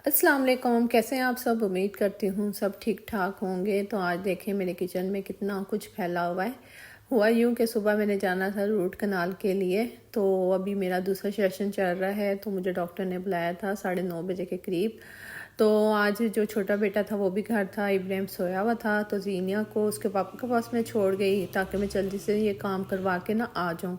السلام علیکم، کیسے ہیں آپ سب؟ امید کرتی ہوں سب ٹھیک ٹھاک ہوں گے۔ تو آج دیکھیں میرے کچن میں کتنا کچھ پھیلا ہوا ہے۔ ہوا یوں کہ صبح میں نے جانا تھا روٹ کنال کے لیے، تو ابھی میرا دوسرا سیشن چل رہا ہے، تو مجھے ڈاکٹر نے بلایا تھا 9:30 کے قریب۔ تو آج جو چھوٹا بیٹا تھا وہ بھی گھر تھا، ابراہیم سویا ہوا تھا، تو زینیا کو اس کے پاپا کے پاس میں چھوڑ گئی تاکہ میں جلدی سے یہ کام کروا کے نہ آ جاؤں۔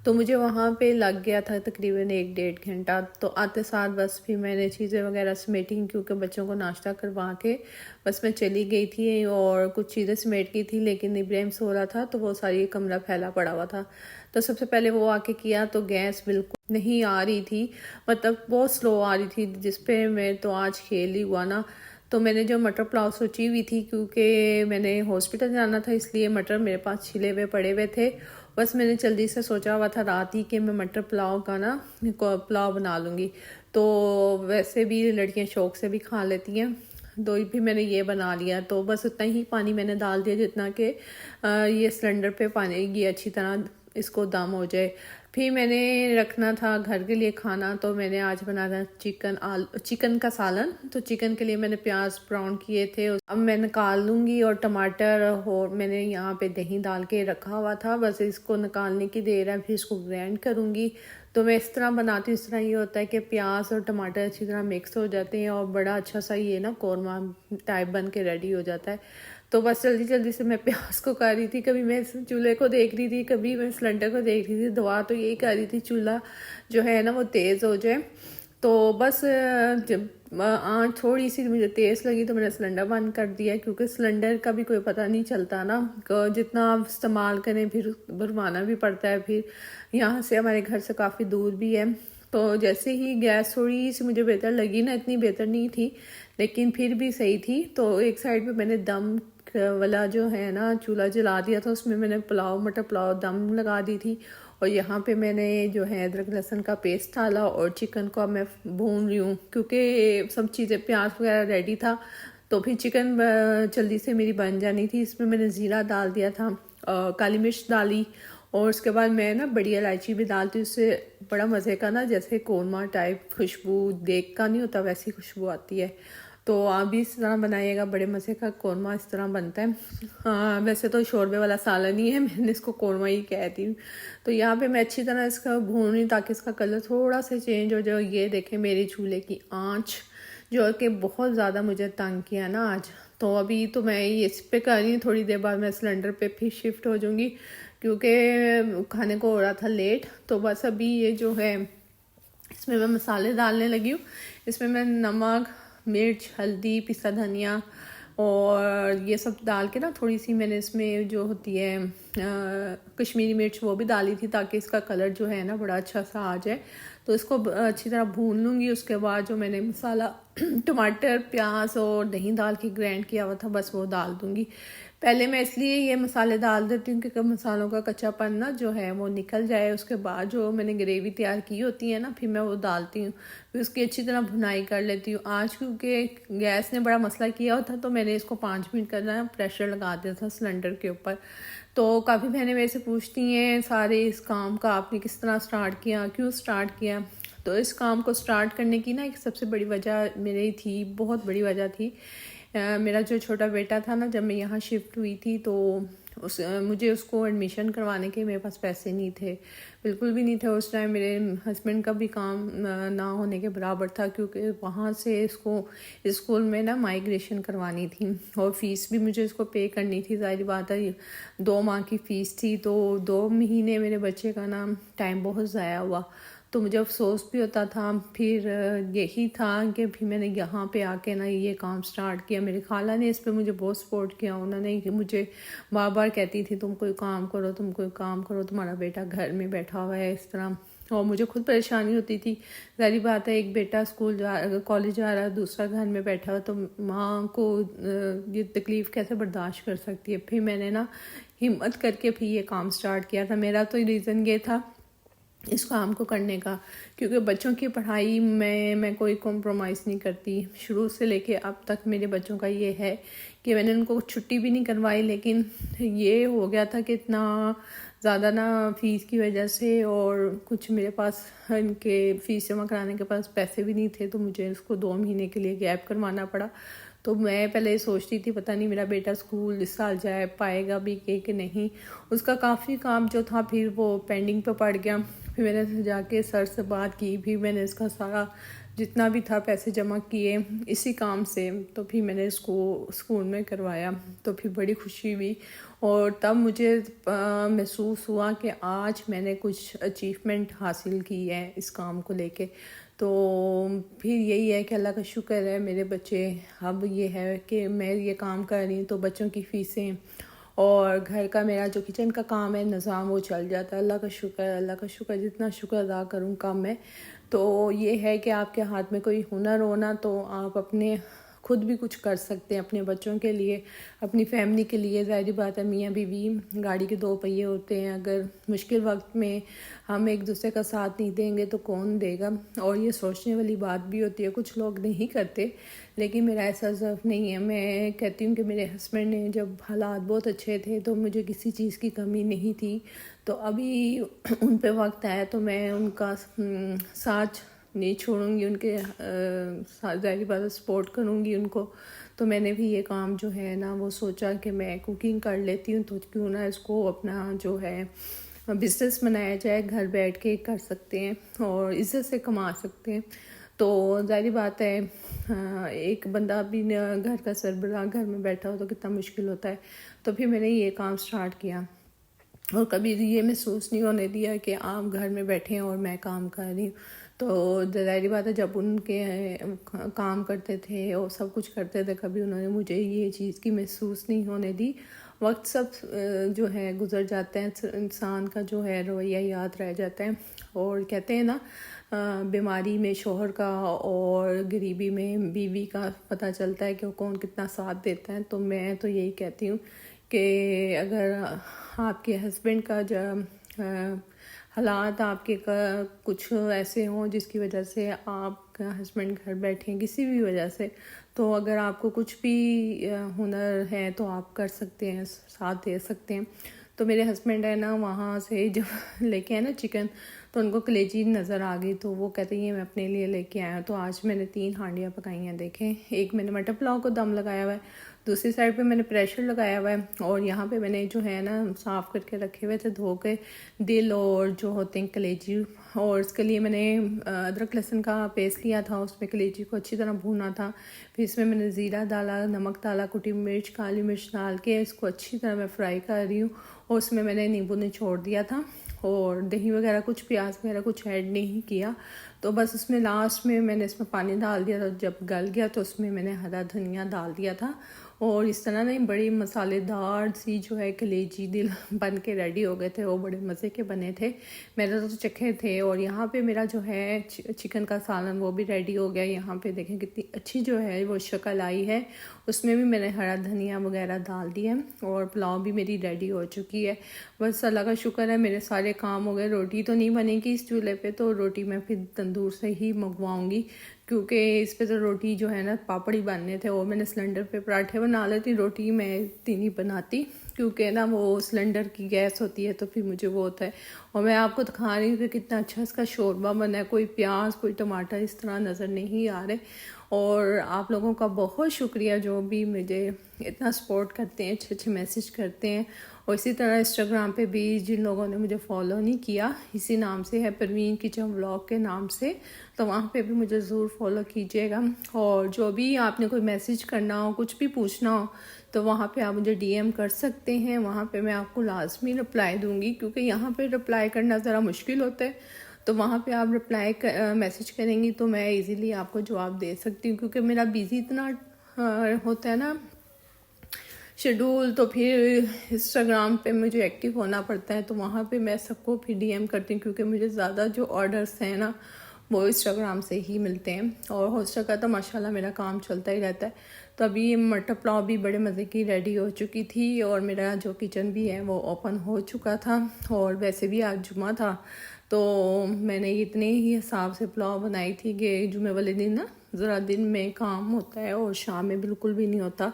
تو مجھے وہاں پہ لگ گیا تھا تقریباً 1 ڈیڑھ گھنٹہ۔ تو آتے ساتھ بس پھر میں نے چیزیں وغیرہ سمیٹی، کیونکہ بچوں کو ناشتہ کروا کے بس میں چلی گئی تھی اور کچھ چیزیں سمیٹ گئی تھی، لیکن ابراہیم سو رہا تھا تو وہ ساری کمرہ پھیلا پڑا ہوا تھا۔ تو سب سے پہلے وہ آ کے کیا تو گیس بالکل نہیں آ رہی تھی، مطلب بہت سلو آ رہی تھی، جس پہ میں تو آج کھیل ہی ہوا نا۔ تو میں نے جو مٹر پلاؤ سوچی ہوئی تھی، کیونکہ میں نے ہاسپٹل جانا تھا، اس لیے مٹر میرے پاس چھلے ہوئے پڑے ہوئے تھے۔ بس میں نے جلدی سے سوچا ہوا تھا رات ہی کہ میں مٹر پلاؤ کا نا پلاؤ بنا لوں گی۔ تو ویسے بھی لڑکیاں شوق سے بھی کھا لیتی ہیں، تو بھی میں نے یہ بنا لیا۔ تو بس اتنا ہی پانی میں نے ڈال دیا جتنا کہ یہ سلنڈر پہ پانی یہ اچھی طرح اس کو دم ہو جائے۔ پھر میں نے رکھنا تھا گھر کے لیے کھانا، تو میں نے آج بنانا چکن کا سالن۔ تو چکن کے لیے میں نے پیاز براؤن کیے تھے، اب میں نکال لوں گی، اور ٹماٹر اور میں نے یہاں پہ دہی ڈال کے رکھا ہوا تھا، بس اس کو نکالنے کی دیر ہے، پھر اس کو گرینڈ کروں گی۔ تو میں اس طرح بناتی ہوں، اس طرح یہ ہوتا ہے کہ پیاز اور ٹماٹر اچھی طرح مکس ہو جاتے ہیں اور بڑا اچھا سا یہ نا قورمہ ٹائپ بن کے ریڈی ہو جاتا ہے۔ تو بس جلدی جلدی سے میں پیاز کو کر رہی تھی، کبھی میں چولہے کو دیکھ رہی تھی، کبھی میں سلنڈر کو دیکھ رہی تھی، دعا تو یہی کر رہی تھی چولہا جو ہے نا وہ تیز ہو جائے۔ تو بس جب آنچ تھوڑی سی مجھے تیز لگی تو میں نے سلنڈر بند کر دیا، کیونکہ سلنڈر کا بھی کوئی پتہ نہیں چلتا نا، جتنا آپ استعمال کریں پھر بھروانا بھی پڑتا ہے، پھر یہاں سے ہمارے گھر سے کافی دور بھی ہے۔ تو جیسے ہی گیس تھوڑی سی مجھے بہتر لگی نا، اتنی بہتر نہیں تھی لیکن پھر بھی صحیح تھی، تو ایک سائڈ پہ میں نے دم والا جو ہے نا چولہا جلا دیا تھا، اس میں میں نے مٹر پلاؤ دم لگا دی تھی، اور یہاں پہ میں نے جو ہے ادرک لہسن کا پیسٹ ڈالا، اور چکن کو اب میں بھون رہی ہوں، کیونکہ سب چیزیں پیاز وغیرہ ریڈی تھا، تو پھر چکن جلدی سے میری بن جانی تھی۔ اس میں میں نے زیرہ ڈال دیا تھا، کالی مرچ ڈالی، اور اس کے بعد میں نا بڑی الائچی بھی ڈالتی ہوں، اس سے بڑا مزے کا نا جیسے قورمہ ٹائپ خوشبو دیگ کا نہیں ہوتا ویسی خوشبو آتی ہے۔ تو آپ بھی اس طرح بنائیے گا، بڑے مزے کا قورمہ اس طرح بنتا ہے۔ ویسے تو شوربے والا سالن ہی ہے، میں نے اس کو قورمہ ہی کہتی ہوں۔ تو یہاں پہ میں اچھی طرح اس کا بھون رہی ہوں تاکہ اس کا کلر تھوڑا سا چینج ہو جائے۔ یہ دیکھیں میری چولہے کی آنچ جو کہ بہت زیادہ مجھے تنگ کیا نا آج۔ تو ابھی تو میں اس پہ کر رہی ہوں، تھوڑی دیر بعد میں سلنڈر پہ پھر شفٹ ہو جاؤں گی، کیونکہ کھانے کو ہو رہا تھا لیٹ۔ تو بس ابھی یہ جو ہے اس میں مسالے ڈالنے لگی ہوں۔ اس میں میں نمک، مرچ، ہلدی، پسا دھنیا اور یہ سب ڈال کے نا تھوڑی سی میں نے اس میں جو ہوتی ہے کشمیری مرچ وہ بھی ڈالی تھی، تاکہ اس کا کلر جو ہے نا بڑا اچھا سا آ جائے۔ تو اس کو اچھی طرح بھون لوں گی۔ اس کے بعد جو میں نے مسالہ ٹماٹر، پیاز اور دہی ڈال کے گرینڈ کیا ہوا تھا بس وہ ڈال دوں گی۔ پہلے میں اس لیے یہ مسالے ڈال دیتی ہوں کہ مسالوں کا کچا پن نا جو ہے وہ نکل جائے۔ اس کے بعد جو میں نے گریوی تیار کی ہوتی ہے نا پھر میں وہ ڈالتی ہوں، پھر اس کی اچھی طرح بھنائی کر لیتی ہوں۔ آج کیونکہ گیس نے بڑا مسئلہ کیا ہوتا تو میں نے اس کو 5 منٹ کرنا پریشر لگا دیا تھا سلنڈر کے اوپر۔ تو کافی بہنیں میرے سے پوچھتی ہیں سارے اس کام کا آپ نے کس طرح سٹارٹ کیا، کیوں سٹارٹ کیا؟ تو اس کام کو سٹارٹ کرنے کی نا ایک سب سے بڑی وجہ میری تھی، بہت بڑی وجہ تھی۔ میرا جو چھوٹا بیٹا تھا نا، جب میں یہاں شفٹ ہوئی تھی تو مجھے اس کو ایڈمیشن کروانے کے میرے پاس پیسے نہیں تھے، بالکل بھی نہیں تھے۔ اس ٹائم میرے ہسبینڈ کا بھی کام نہ ہونے کے برابر تھا، کیونکہ وہاں سے اس کو اسکول میں نا مائگریشن کروانی تھی، اور فیس بھی مجھے اس کو پے کرنی تھی۔ ظاہر بات ہے 2 ماہ کی فیس تھی، تو 2 مہینے میرے بچے کا نا ٹائم بہت ضائع ہوا۔ تو مجھے افسوس بھی ہوتا تھا۔ پھر یہی تھا کہ پھر میں نے یہاں پہ آ کے نا یہ کام سٹارٹ کیا۔ میری خالہ نے اس پہ مجھے بہت سپورٹ کیا، انہوں نے مجھے بار بار کہتی تھی تم کوئی کام کرو، تم کوئی کام کرو، تمہارا بیٹا گھر میں بیٹھا ہوا ہے اس طرح، اور مجھے خود پریشانی ہوتی تھی۔ ظاہری بات ہے ایک بیٹا کالج جا رہا ہے، دوسرا گھر میں بیٹھا ہوا، تو ماں کو یہ تکلیف کیسے برداشت کر سکتی ہے۔ پھر میں نے نا ہمت کر کے پھر یہ کام سٹارٹ کیا تھا۔ میرا تو ریزن یہ تھا اس کام کو کرنے کا، کیونکہ بچوں کی پڑھائی میں کوئی کمپرومائز نہیں کرتی۔ شروع سے لے کے اب تک میرے بچوں کا یہ ہے کہ میں نے ان کو چھٹی بھی نہیں کروائی، لیکن یہ ہو گیا تھا کہ اتنا زیادہ نا فیس کی وجہ سے اور کچھ میرے پاس ان کے فیس جمع کرانے کے پاس پیسے بھی نہیں تھے، تو مجھے اس کو 2 مہینے کے لیے گیپ کروانا پڑا۔ تو میں پہلے سوچتی تھی پتہ نہیں میرا بیٹا اسکول اس سال جائے پائے گا بھی کہ نہیں۔ اس کا کافی کام جو تھا پھر وہ پینڈنگ پہ پڑ گیا۔ پھر میں نے جا کے سر سے بات کی، پھر میں نے اس کا سارا جتنا بھی تھا پیسے جمع کیے اسی کام سے، تو پھر میں نے اس کو اسکول میں کروایا، تو پھر بڑی خوشی ہوئی۔ اور تب مجھے محسوس ہوا کہ آج میں نے کچھ اچیومنٹ حاصل کی ہے اس کام کو لے کے۔ تو پھر یہی ہے کہ اللہ کا شکر ہے میرے بچے، اب یہ ہے کہ میں یہ کام کر رہی ہوں تو بچوں کی فیسیں اور گھر کا میرا جو کچن کا کام ہے نظام وہ چل جاتا ہے۔ اللہ کا شکر، اللہ کا شکر، جتنا شکر ادا کروں کم ہے۔ تو یہ ہے کہ آپ کے ہاتھ میں کوئی ہنر ہونا تو آپ اپنے خود بھی کچھ کر سکتے ہیں اپنے بچوں کے لیے، اپنی فیملی کے لیے۔ ظاہری بات ہے میاں بیوی گاڑی کے 2 پہیے ہوتے ہیں، اگر مشکل وقت میں ہم ایک دوسرے کا ساتھ نہیں دیں گے تو کون دے گا؟ اور یہ سوچنے والی بات بھی ہوتی ہے، کچھ لوگ نہیں کرتے، لیکن میرا ایسا ضعف نہیں ہے۔ میں کہتی ہوں کہ میرے ہسبینڈ نے جب حالات بہت اچھے تھے تو مجھے کسی چیز کی کمی نہیں تھی، تو ابھی ان پہ وقت آیا تو میں ان کا ساتھ نہیں چھوڑوں گی، ان کے ظاہری بات سپورٹ کروں گی ان کو۔ تو میں نے بھی یہ کام جو ہے نا وہ سوچا کہ میں کوکنگ کر لیتی ہوں، تو کیوں نہ اس کو اپنا جو ہے بزنس بنایا جائے، گھر بیٹھ کے کر سکتے ہیں اور عزت سے کما سکتے ہیں۔ تو ظاہری بات ہے ایک بندہ بھی گھر کا سربراہ گھر میں بیٹھا ہو تو کتنا مشکل ہوتا ہے۔ تو پھر میں نے یہ کام سٹارٹ کیا اور کبھی یہ محسوس نہیں ہونے دیا کہ آپ گھر میں بیٹھے ہیں اور میں کام کر رہی ہوں۔ تو ظاہری بات ہے جب ان کے کام کرتے تھے اور سب کچھ کرتے تھے، کبھی انہوں نے مجھے یہ چیز کی محسوس نہیں ہونے دی۔ وقت سب جو ہے گزر جاتے ہیں، انسان کا جو ہے رویہ یاد رہ جاتا ہے، اور کہتے ہیں نا بیماری میں شوہر کا اور غریبی میں بیوی کا پتہ چلتا ہے کہ وہ کون کتنا ساتھ دیتا ہے۔ تو میں تو یہی کہتی ہوں کہ اگر آپ کے ہسبینڈ کا حالات آپ کے کچھ ایسے ہوں جس کی وجہ سے آپ کا ہسبینڈ گھر بیٹھے ہیں کسی بھی وجہ سے، تو اگر آپ کو کچھ بھی ہنر ہے تو آپ کر سکتے ہیں، ساتھ دے سکتے ہیں۔ تو میرے ہسبینڈ ہے نا وہاں سے جب لے کے آئے نا چکن، تو ان کو کلیجی نظر آ گئی، تو وہ کہتے ہیں میں اپنے لیے لے کے آیا۔ تو آج میں نے 3 ہانڈیاں پکائی ہیں، دیکھیں، ایک میں نے مٹر پلاؤ کو دم لگایا ہوا ہے، دوسری سائڈ پہ میں نے پریشر لگایا ہوا ہے، اور یہاں پہ میں نے جو ہے نا صاف کر کے رکھے ہوئے تھے دھو کے دل اور جو ہوتے ہیں کلیجی، اور اس کے لیے میں نے ادرک لہسن کا پیسٹ لیا تھا، اس میں کلیجی کو اچھی طرح بھونا تھا، پھر اس میں میں نے زیرہ ڈالا، نمک ڈالا، کٹی مرچ، کالی مرچ ڈال کے اس کو اچھی طرح میں فرائی کر رہی ہوں، اور اس میں نے نیمبو نچوڑ دیا تھا، اور دہی وغیرہ کچھ پیاز وغیرہ کچھ ایڈ نہیں کیا۔ تو بس اس میں لاسٹ میں نے اس میں پانی ڈال دیا تھا، جب گل گیا تو اس میں نے ہرا دھنیا ڈال دیا تھا، اور اس طرح نہیں بڑی مسالے دار سی جو ہے کلیجی دل بن کے ریڈی ہو گئے تھے، وہ بڑے مزے کے بنے تھے، میرے تو چکھے تھے۔ اور یہاں پہ میرا جو ہے چکن کا سالن وہ بھی ریڈی ہو گیا، یہاں پہ دیکھیں کتنی اچھی جو ہے وہ شکل آئی ہے، اس میں بھی میں نے ہرا دھنیا وغیرہ ڈال دیا، اور پلاؤ بھی میری ریڈی ہو چکی ہے۔ بس اللہ کا شکر ہے میرے سارے کام ہو گئے۔ روٹی تو نہیں بنے گی اس چولہے پہ، تو روٹی میں پھر تندور سے ہی منگواؤں گی، کیونکہ اس پہ تو روٹی جو ہے نا پاپڑی بننے تھے، اور میں نے سلنڈر پہ پراٹھے بنا لیتی، روٹی میں اتنی نہیں بناتی، کیونکہ نا وہ سلنڈر کی گیس ہوتی ہے تو پھر مجھے وہ ہوتا ہے۔ اور میں آپ کو دکھا رہی ہوں کہ کتنا اچھا اس کا شوربہ بنا ہے، کوئی پیاز کوئی ٹماٹر اس طرح نظر نہیں آ رہے۔ اور آپ لوگوں کا بہت شکریہ جو بھی مجھے اتنا سپورٹ کرتے ہیں، اچھے اچھے میسج کرتے ہیں، اور اسی طرح انسٹاگرام پہ بھی جن لوگوں نے مجھے فالو نہیں کیا، اسی نام سے ہے پروین کچن ولاگ کے نام سے، تو وہاں پہ بھی مجھے ضرور فالو کیجیے گا۔ اور جو بھی آپ نے کوئی میسج کرنا ہو، کچھ بھی پوچھنا ہو، تو وہاں پہ آپ مجھے ڈی ایم کر سکتے ہیں، وہاں پہ میں آپ کو لازمی رپلائی دوں گی، کیونکہ یہاں پہ رپلائی کرنا ذرا مشکل ہوتا ہے، تو وہاں پہ آپ رپلائی میسج کریں گی تو میں ایزیلی آپ کو جواب دے سکتی ہوں، کیونکہ میرا بیزی اتنا ہوتا ہے نا شیڈول، تو پھر انسٹاگرام پہ مجھے ایکٹیو ہونا پڑتا ہے، تو وہاں پہ میں سب کو پھر ڈی ایم کرتی ہوں، کیونکہ مجھے زیادہ جو آرڈرس ہیں نا وہ انسٹاگرام سے ہی ملتے ہیں، اور ہاسٹل کا تو ماشاءاللہ میرا کام چلتا ہی رہتا ہے۔ تو ابھی مٹر پلاؤ بھی بڑے مزے کی ریڈی ہو چکی تھی، اور میرا جو کچن بھی ہے وہ اوپن ہو چکا تھا، اور ویسے بھی آج جمعہ تھا تو میں نے اتنے ہی حساب سے پلاؤ بنائی تھی کہ جمعہ والے دن نا ذرا دن میں کام ہوتا ہے اور شام میں بالکل بھی نہیں ہوتا،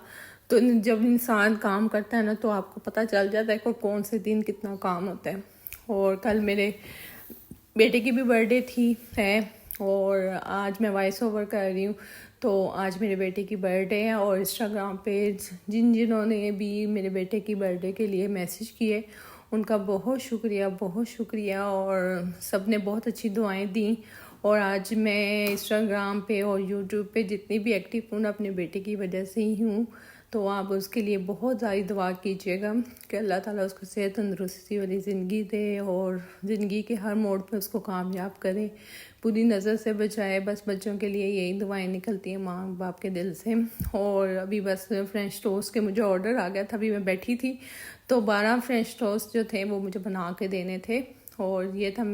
تو جب انسان کام کرتا ہے نا تو آپ کو پتہ چل جاتا ہے کہ کون سے دن کتنا کام ہوتا ہے. اور کل میرے بیٹے کی بھی برتھ ڈے تھی ہے، اور آج میں وائس اوور کر رہی ہوں. تو آج میرے بیٹے کی برتھ ڈے ہے، اور انسٹاگرام پہ جنہوں نے بھی میرے بیٹے کی برتھ ڈے کے لیے میسج کیے ان کا بہت شکریہ، بہت شکریہ. اور سب نے بہت اچھی دعائیں دیں. اور آج میں انسٹاگرام پہ اور یوٹیوب پہ جتنی بھی ایکٹیو ہوں اپنے بیٹے کی وجہ سے ہی ہوں. تو آپ اس کے لیے بہت زیادہ دعا کیجیے گا کہ اللہ تعالیٰ اس کو صحت تندرستی والی زندگی دے، اور زندگی کے ہر موڑ پہ اس کو کامیاب کرے، بری نظر سے بچائے. بس بچوں کے لیے یہی دعائیں نکلتی ہیں ماں باپ کے دل سے. اور ابھی بس فرینچ ٹوسٹ کے مجھے آرڈر آ گیا تھا، ابھی میں بیٹھی تھی تو 12 فرینچ ٹوسٹ جو تھے وہ مجھے بنا کے دینے تھے. اور یہ تھا